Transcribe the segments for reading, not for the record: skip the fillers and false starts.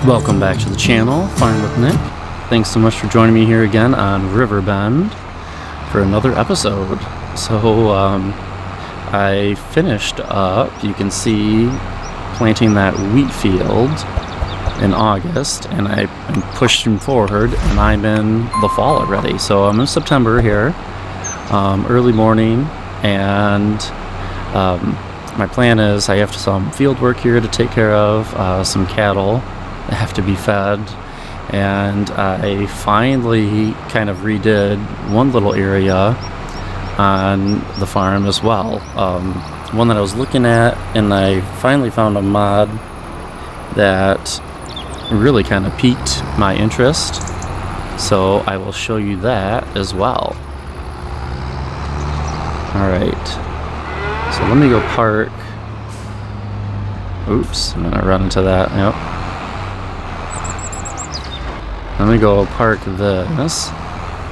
Welcome back to the channel, Farm with Nick. Thanks so much for joining me here again on Riverbend for another episode. So, I finished up, you can see, planting that wheat field in August, and I'm pushing forward, and I'm in the fall already. So I'm in September here, early morning, and my plan is I have some field work here to take care of, some cattle that have to be fed, and I finally kind of redid one little area on the farm as well. One that I was looking at, and I finally found a mod that really kind of piqued my interest, so I will show you that as well. Alright, so let me go park. Oops, I'm gonna run into that. Yep. Let me go park this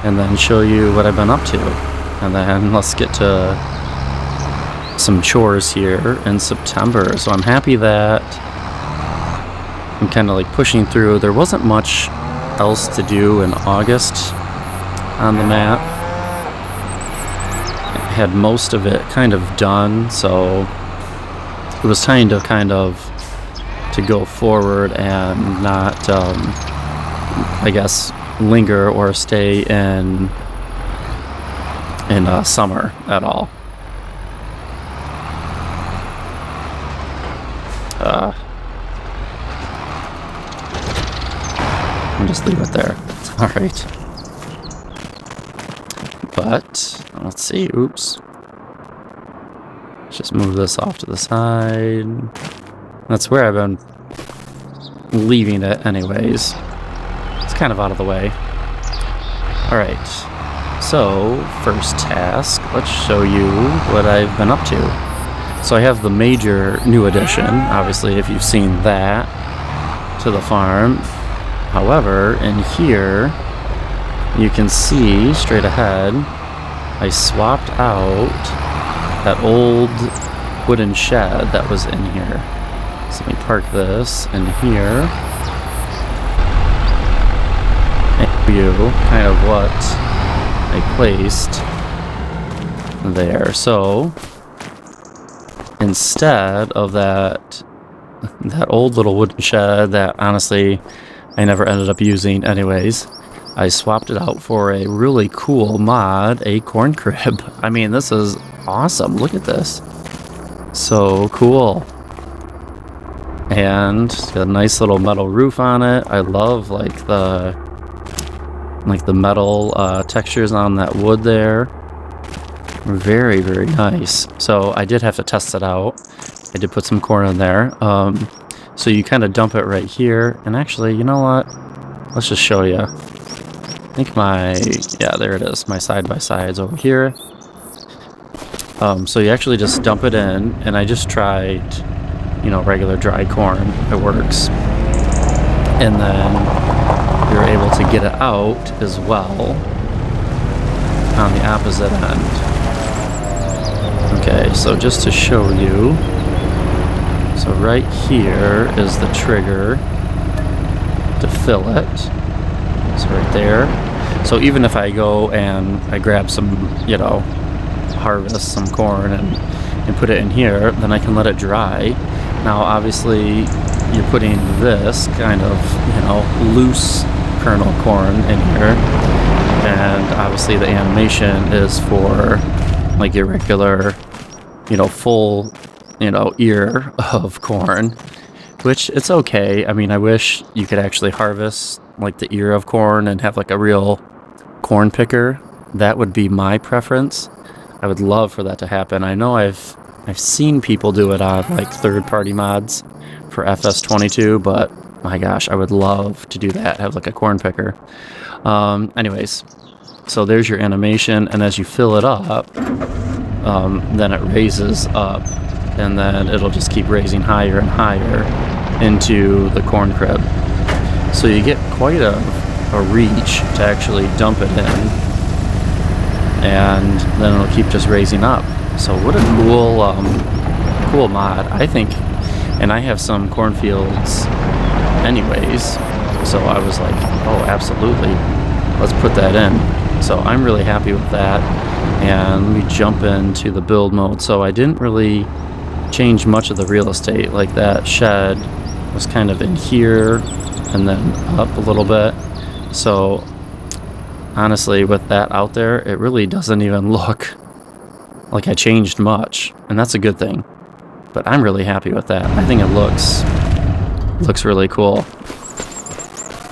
and then show you what I've been up to, and then let's get to some chores here in September. So I'm happy that I'm kind of like pushing through. There wasn't much else to do in August on the map. I had most of it kind of done, so it was time to to go forward and not I guess linger or stay in summer at all. I'll just leave it there. Alright. But, let's see. Oops. Let's just move this off to the side. That's where I've been leaving it anyways. It's kind of out of the way. Alright. So, first task. Let's show you what I've been up to. So I have the major new addition, obviously, if you've seen that, to the farm. However, in here, you can see straight ahead, I swapped out that old wooden shed that was in here. So let me park this in here. And show you kind of what I placed there. So instead of that old little wooden shed that honestly I never ended up using anyways, I swapped it out for a really cool mod, a corn crib. I mean, this is awesome. Look at this. So cool. And it's got a nice little metal roof on it. I love the metal textures on that wood there. Very, very nice. So I did have to test it out. I did put some corn in there. So you kind of dump it right here. And actually, you know what? Let's just show you. I think yeah, there it is. My side-by-side's over here. So you actually just dump it in. And I just tried, regular dry corn. It works. And then you're able to get it out as well on the opposite end. Okay, so just to show you, so right here is the trigger to fill it. So right there. So even if I go and I grab some, harvest some corn and put it in here, then I can let it dry. Now obviously you're putting this kind of, loose kernel corn in here. And obviously the animation is for like your regular, full, ear of corn, which it's okay. I mean, I wish you could actually harvest like the ear of corn and have like a real corn picker. That would be my preference. I would love for that to happen. I know I've seen people do it on like third-party mods for FS22, but my gosh, I would love to do that, have like a corn picker. Anyways, so there's your animation, and as you fill it up, then it raises up, and then it'll just keep raising higher and higher into the corn crib. So you get quite a reach to actually dump it in, and then it'll keep just raising up. So what a cool mod, I think. And I have some cornfields anyways. So I was like, oh, absolutely, let's put that in. So I'm really happy with that. And let me jump into the build mode. So I didn't really change much of the real estate. Like that shed was kind of in here and then up a little bit. So honestly, with that out there, it really doesn't even look like I changed much, and that's a good thing. But I'm really happy with that. I think it looks really cool.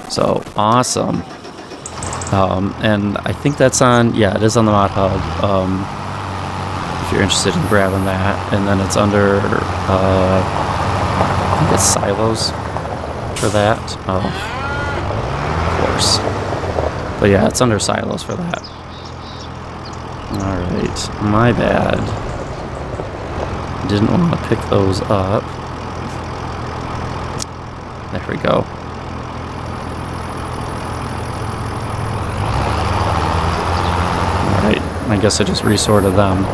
So awesome. And I think that's on, yeah, it is on the Mod Hub. If you're interested in grabbing that, and then it's under, I think it's silos for that. Oh, of course. But yeah, it's under silos for that. Alright, my bad. Didn't want to pick those up. There we go. Alright, I guess I just resorted them.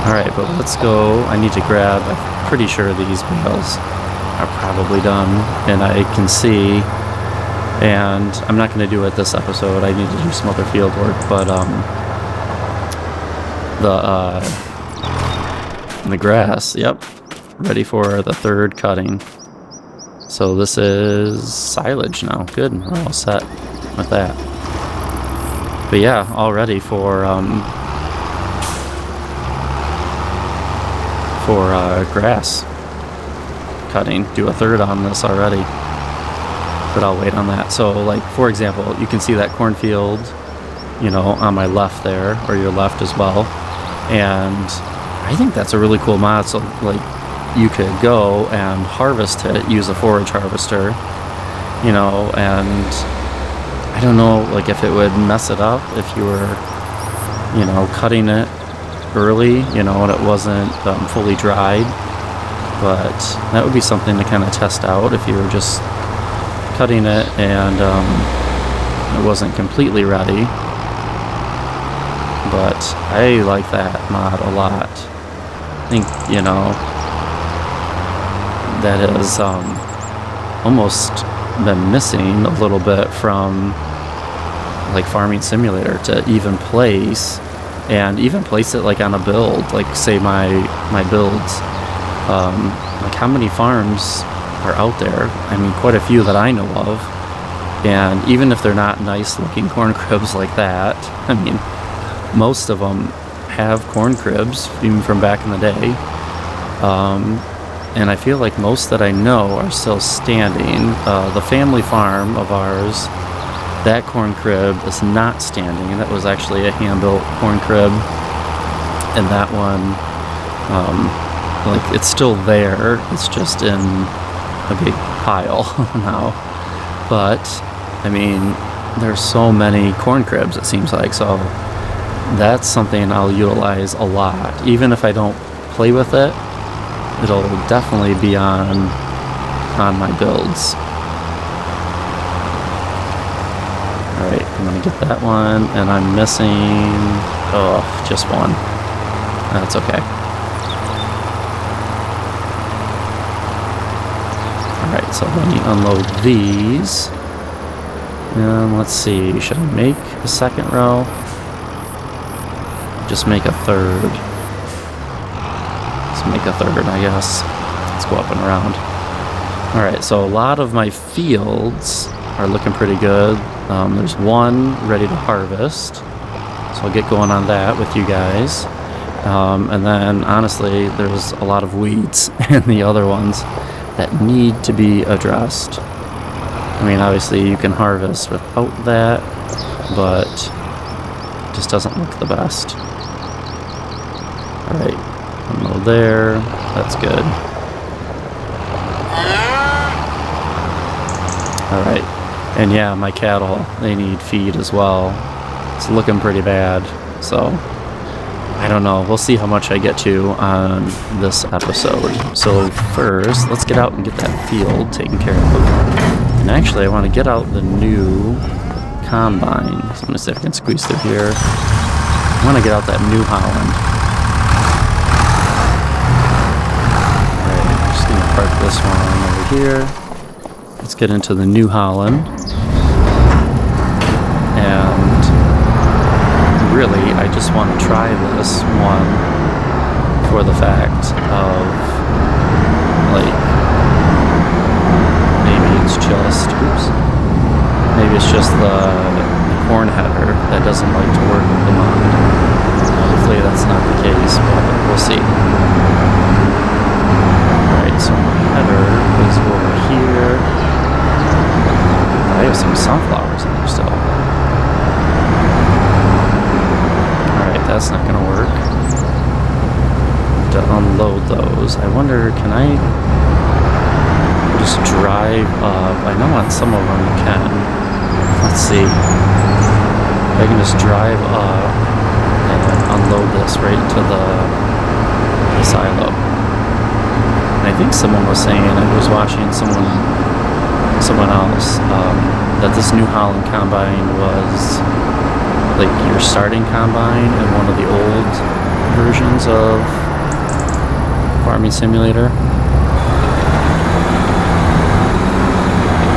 Alright, but let's go. I need to grab, I'm pretty sure these bales are probably done, and I can see, and I'm not going to do it this episode, I need to do some other field work, but the grass, yep, ready for the third cutting. So this is silage now. Good, we're all set with that. But yeah, all ready for grass cutting. Do a third on this already, but I'll wait on that. So like, for example, you can see that cornfield, you know, on my left there, or your left as well. And I think that's a really cool mod. So like, you could go and harvest it, use a forage harvester, you know, and I don't know, like, if it would mess it up if you were, you know, cutting it early, you know, and it wasn't fully dried. But that would be something to kind of test out if you were just cutting it and it wasn't completely ready. But I like that mod a lot. I think, you know, that has almost been missing a little bit from like Farming Simulator, to even place it like on a build, like say my builds, like how many farms are out there? I mean, quite a few that I know of, and even if they're not nice looking corn cribs like that, I mean, most of them have corn cribs even from back in the day. And I feel like most that I know are still standing. The family farm of ours, that corn crib is not standing. That was actually a hand-built corn crib. And that one, like, it's still there. It's just in a big pile now. But, I mean, there's so many corn cribs, it seems like. So that's something I'll utilize a lot. Even if I don't play with it, it'll definitely be on my builds. Alright, I'm gonna get that one, and I'm missing, just one. That's okay. Alright, so let me unload these. And let's see, should I make a second row? Just make a third. Make a third, I guess. Let's go up and around. Alright, so a lot of my fields are looking pretty good. There's one ready to harvest, so I'll get going on that with you guys. And then, honestly, there's a lot of weeds in the other ones that need to be addressed. I mean, obviously you can harvest without that, but it just doesn't look the best. Alright. Unload there. That's good. Alright. And yeah, my cattle, they need feed as well. It's looking pretty bad. So, I don't know. We'll see how much I get to on this episode. So first, let's get out and get that field taken care of. And actually, I want to get out the new combine. So I'm going to see if I can squeeze through here. I want to get out that New Holland. Park this one over here. let's get into the New Holland. And really, I just want to try this one for the fact of, like, maybe it's just the corn header that doesn't like to work with the mod. Hopefully that's not the case, but we'll see. Alright, so my header is over here. I have some sunflowers in there still. Alright, that's not gonna work. To unload those. I wonder, can I just drive up? I know on some of them you can. Let's see. I can just drive up and unload this right into the silo. And I think someone was saying, I was watching someone else, that this New Holland combine was like your starting combine in one of the old versions of Farming Simulator.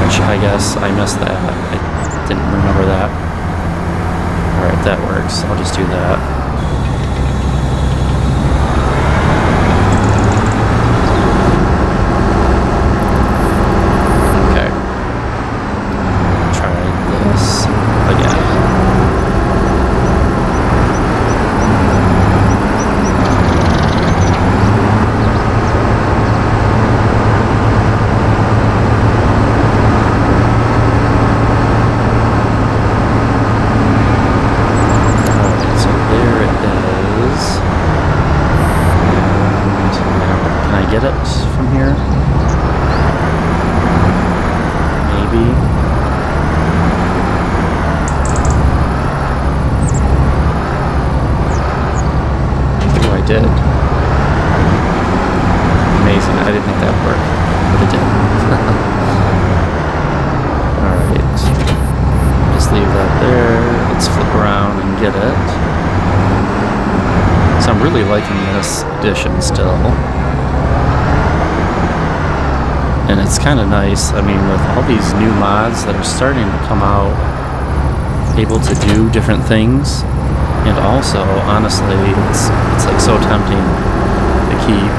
Which I guess I missed that. I didn't remember that. Alright, that works. I'll just do that. Okay. Try this again. Get it from here? Maybe. Oh, I did. Amazing. I didn't think that would work, but it did. Alright. Just leave that there. Let's flip around and get it. So I'm really liking this edition still. And it's kind of nice, I mean, with all these new mods that are starting to come out, able to do different things, and also, honestly, it's like so tempting to keep,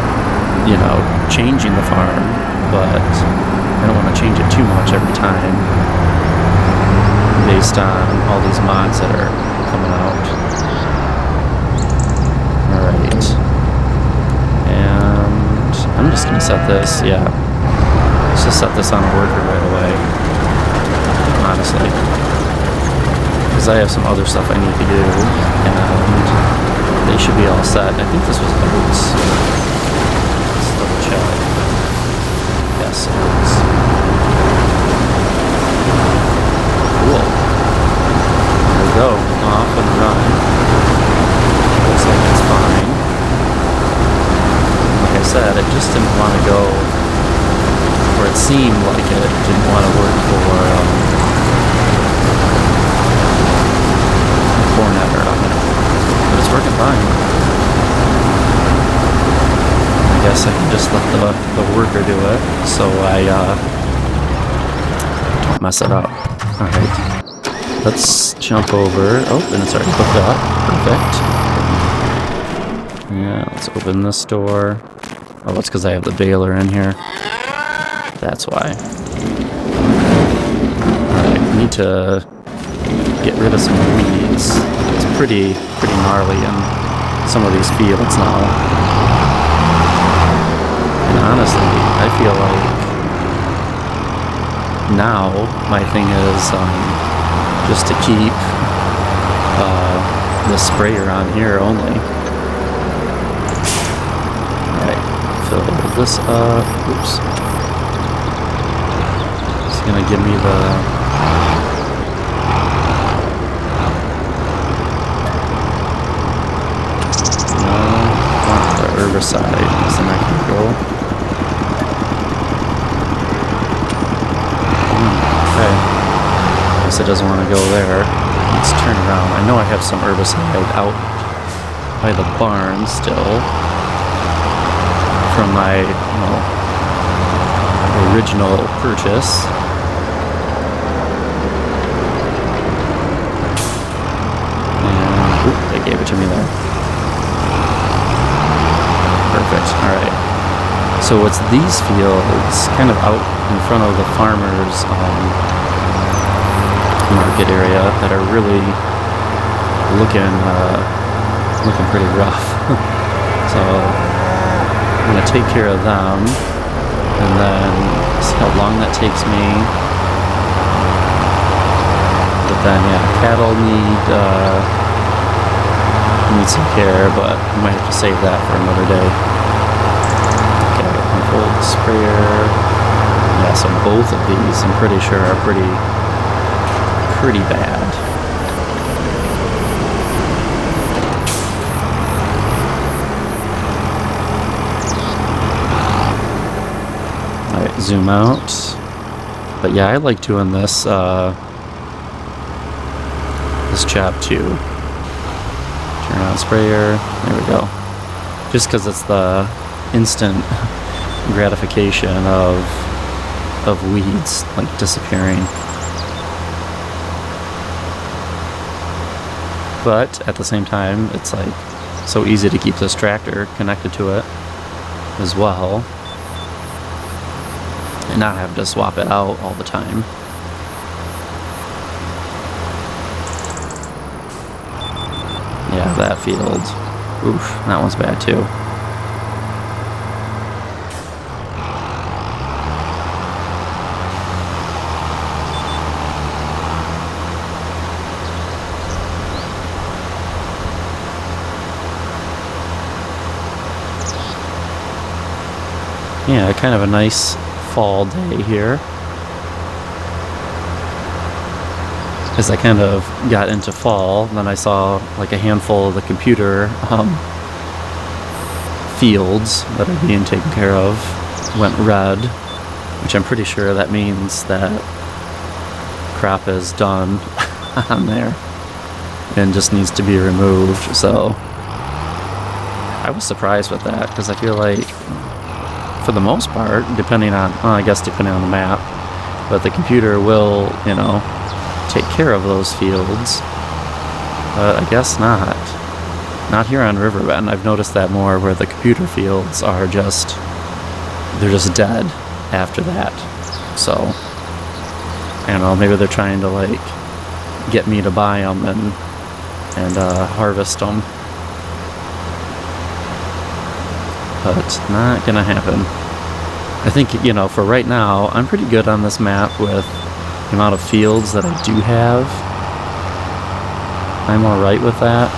you know, changing the farm, but I don't want to change it too much every time, based on all these mods that are coming out. Alright. And I'm just going to set this, yeah. Let's just set this on a worker right away, honestly, because I have some other stuff I need to do, and they should be all set. I think this was oats. Let's double check. Yes, oats. Cool. There we go. Off and running. Looks like it's fine. Like I said, I just didn't want to go where it seemed like it didn't want to work for corn header, but it's working fine. I guess I can just let the worker do it, so I don't mess it up. Alright, let's jump over. Oh, and it's already hooked up. Perfect. Yeah, let's open this door. Oh, it's because I have the baler in here. That's why. Alright, I need to get rid of some weeds. It's pretty gnarly in some of these fields now. And honestly, I feel like now my thing is just to keep the sprayer on here only. Alright, fill this up. Oops. Gonna give me the herbicide is the next goal. Okay. Guess it doesn't want to go there. Let's turn around. I know I have some herbicide out by the barn still from my original purchase. So it's these fields kind of out in front of the farmers market area that are really looking pretty rough. So I'm gonna take care of them and then see how long that takes me. But then yeah, cattle need some care, but I might have to save that for another day. Okay, unfold the sprayer. Yeah, so both of these I'm pretty sure are pretty bad. Alright, zoom out. But yeah, I like doing this this job too. Turn on sprayer. There we go. Just because it's the instant gratification of weeds like disappearing. But at the same time, it's like so easy to keep this tractor connected to it as well and not have to swap it out all the time. Yeah, that field. Oof, that one's bad too. Yeah, kind of a nice fall day here. As I kind of got into fall, then I saw like a handful of the computer fields that are being taken care of went red, which I'm pretty sure that means that crop is done on there and just needs to be removed. So I was surprised with that because I feel like for the most part, depending on the map, but the computer will, take care of those fields. But I guess not. Not here on Riverbend. I've noticed that more where the computer fields are they're just dead after that. So, I don't know, maybe they're trying to get me to buy them and harvest them. But it's not gonna happen. I think, for right now, I'm pretty good on this map with the amount of fields that I do have. I'm alright with that.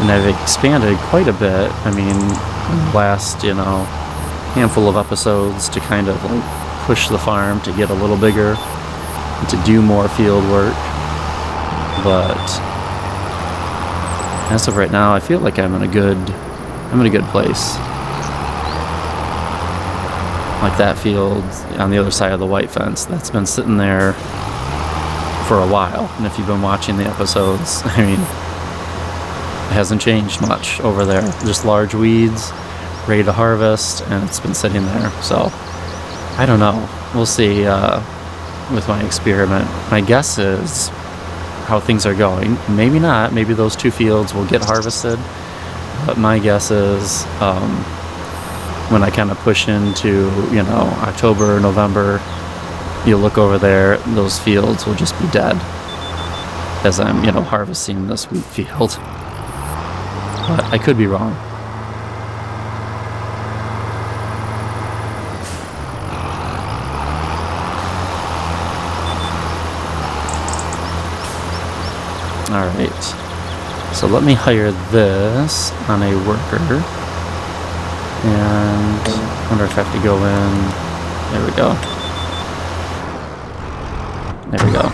And I've expanded quite a bit, in the last, handful of episodes to kind of push the farm to get a little bigger and to do more field work. But as of right now, I feel like I'm in a good place. Like that field on the other side of the white fence, that's been sitting there for a while. And if you've been watching the episodes, it hasn't changed much over there. Just large weeds, ready to harvest, and it's been sitting there. So, I don't know. We'll see with my experiment. My guess is how things are going. Maybe not. Maybe those two fields will get harvested. But my guess is when I kind of push into, October, November, you look over there, those fields will just be dead as I'm, harvesting this wheat field. But I could be wrong. Alright. So let me hire this on a worker. And I wonder if I have to go in. There we go. There we go.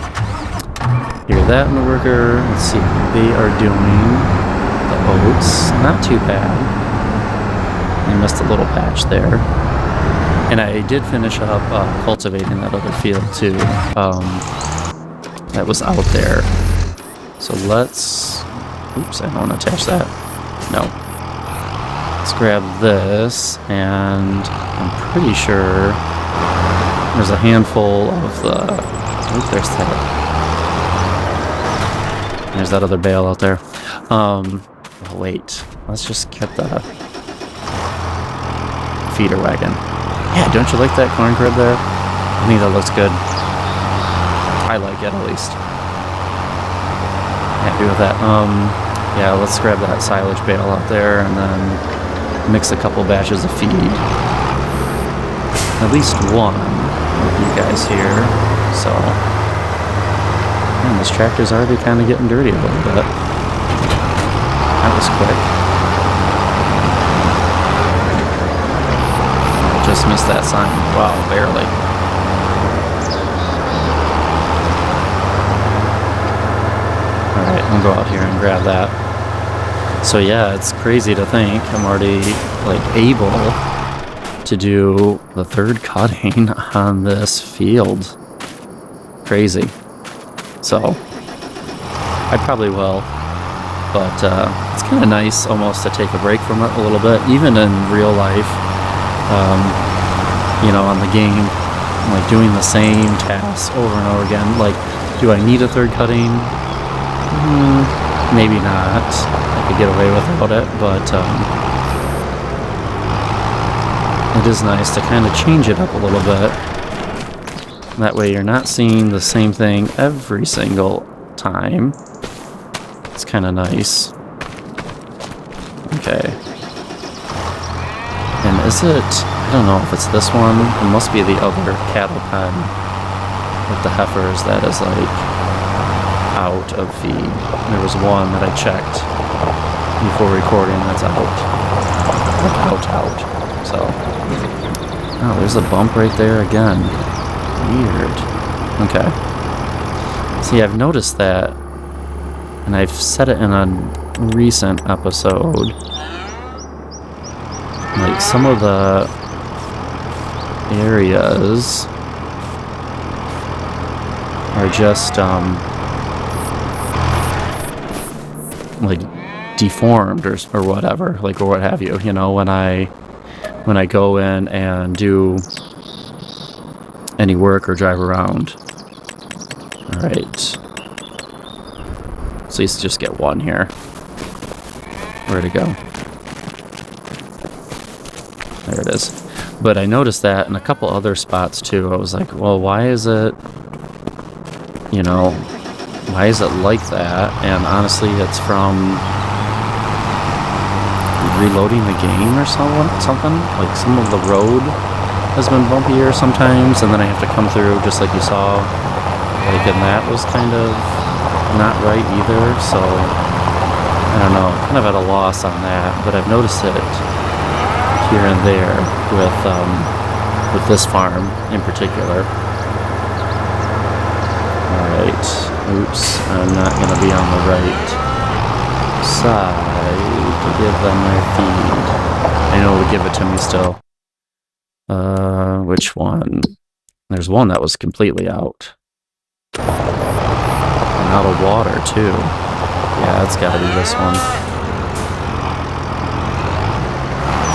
Hear that in the worker. Let's see what they are doing. The oats. Not too bad. I missed a little patch there. And I did finish up cultivating that other field too. That was out there. So let's... Oops, I don't want to attach that. No. Let's grab this, and I'm pretty sure there's a handful of the... Oh, there's that. There's that other bale out there. Oh, wait. Let's just get the... feeder wagon. Yeah, don't you like that corn crib there? I think that looks good. I like it, at least. Happy with that. Yeah, let's grab that silage bale out there and then mix a couple batches of feed. At least one with you guys here. So, man, this tractor's already kind of getting dirty a little bit. That was quick. I just missed that sign. Wow, barely. Alright, I'll go out here and grab that. So yeah, it's crazy to think I'm already like able to do the third cutting on this field. Crazy. So I probably will, but it's kind of nice almost to take a break from it a little bit, even in real life. You know, on the game, like doing the same tasks over and over again. Like, do I need a third cutting? Maybe not. I could get away without it, but it is nice to kind of change it up a little bit. That way you're not seeing the same thing every single time. It's kind of nice. Okay. And is it... I don't know if it's this one. It must be the other cattle pen with the heifers that is like out of feed. There was one that I checked before recording that's out. Like out. So, oh, there's a bump right there again. Weird. Okay. See, I've noticed that, and I've said it in a recent episode, like some of the areas are just, like deformed or whatever, like, or what have you, you know, when I go in and do any work or drive around. Alright. So let's just get one here. Where'd it go? There it is. But I noticed that in a couple other spots too. I was like, well, why is it, you know, why is it like that? And honestly, it's from reloading the game or something. Like some of the road has been bumpier sometimes, and then I have to come through just like you saw. Like, and that was kind of not right either. So I don't know, kind of at a loss on that. But I've noticed it here and there with this farm in particular. Alright. Oops, I'm not going to be on the right side to give them their feed. I know it'll give it to me still. Which one? There's one that was completely out. And out of water, too. Yeah, it's got to be this one.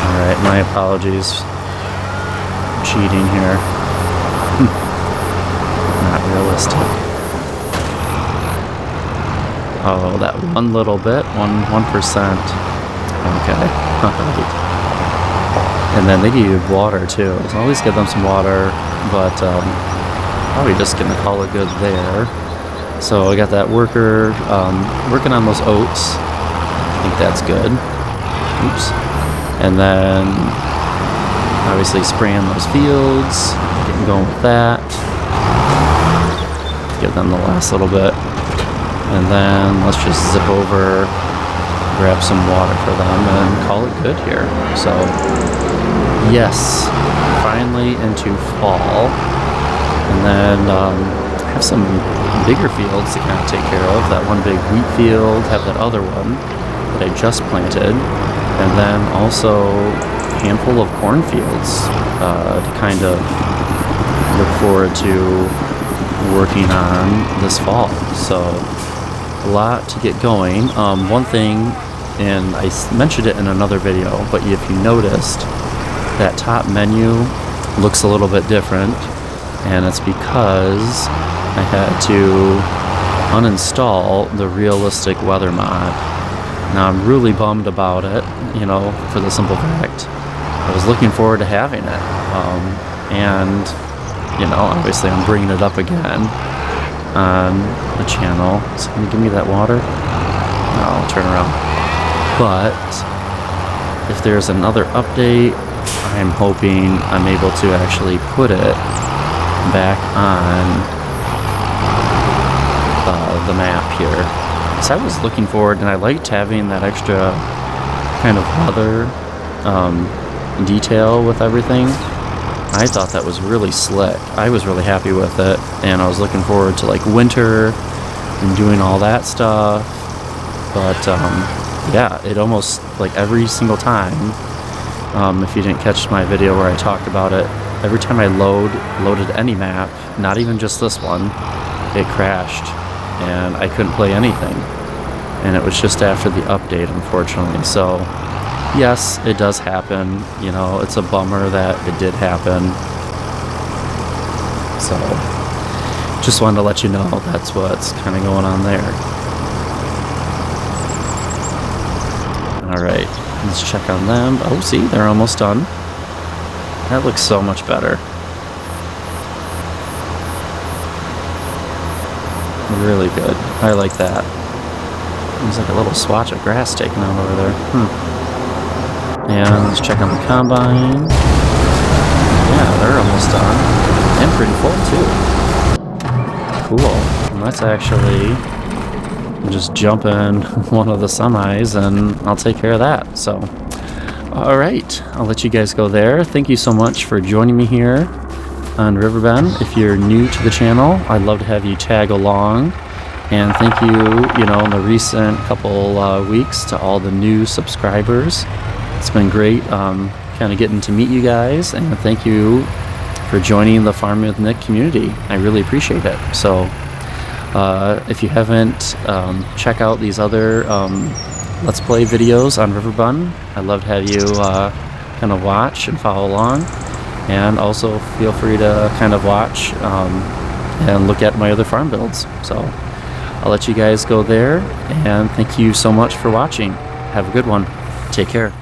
Alright, my apologies. Cheating here. Not realistic. Oh, that one little bit, 1%. Okay, alright. And then they needed water too, so I'll at least give them some water, but probably just gonna call it good there. So I got that worker working on those oats. I think that's good. Oops. And then obviously spraying those fields, getting going with that. Give them the last little bit. And then let's just zip over, grab some water for them, and call it good here. So, yes, finally into fall. And then have some bigger fields to kind of take care of. That one big wheat field, have that other one that I just planted. And then also a handful of cornfields to kind of look forward to working on this fall. So, a lot to get going. One thing, and I mentioned it in another video, but if you noticed, that top menu looks a little bit different, and it's because I had to uninstall the realistic weather mod. Now I'm really bummed about it, you know, for the simple fact I was looking forward to having it. And, you know, obviously I'm bringing it up again on the channel. So can you give me that water? No, I'll turn around. But if there's another update, I'm hoping I'm able to actually put it back on the map here. So I was looking forward, and I liked having that extra kind of weather detail with everything. I thought that was really slick. I was really happy with it, and I was looking forward to like winter and doing all that stuff. But yeah, it almost, like, every single time, if you didn't catch my video where I talked about it, every time I loaded any map, not even just this one, it crashed and I couldn't play anything. And it was just after the update, unfortunately. So yes, it does happen. You know, it's a bummer that it did happen. So just wanted to let you know that's what's kind of going on there. Alright, let's check on them. Oh, see, they're almost done. That looks so much better. Really good. I like that. There's like a little swatch of grass taken out over there. And let's check on the combine. Yeah, they're almost done. And pretty full, too. Cool. And let's actually just jump in one of the semis and I'll take care of that. So, alright. I'll let you guys go there. Thank you so much for joining me here on Riverbend. If you're new to the channel, I'd love to have you tag along. And thank you, you know, in the recent couple weeks to all the new subscribers. It's been great kind of getting to meet you guys, and thank you for joining the Farming with Nick community. I really appreciate it. So if you haven't, check out these other Let's Play videos on Riverbend. I'd love to have you kind of watch and follow along. And also feel free to kind of watch and look at my other farm builds. So I'll let you guys go there, and thank you so much for watching. Have a good one. Take care.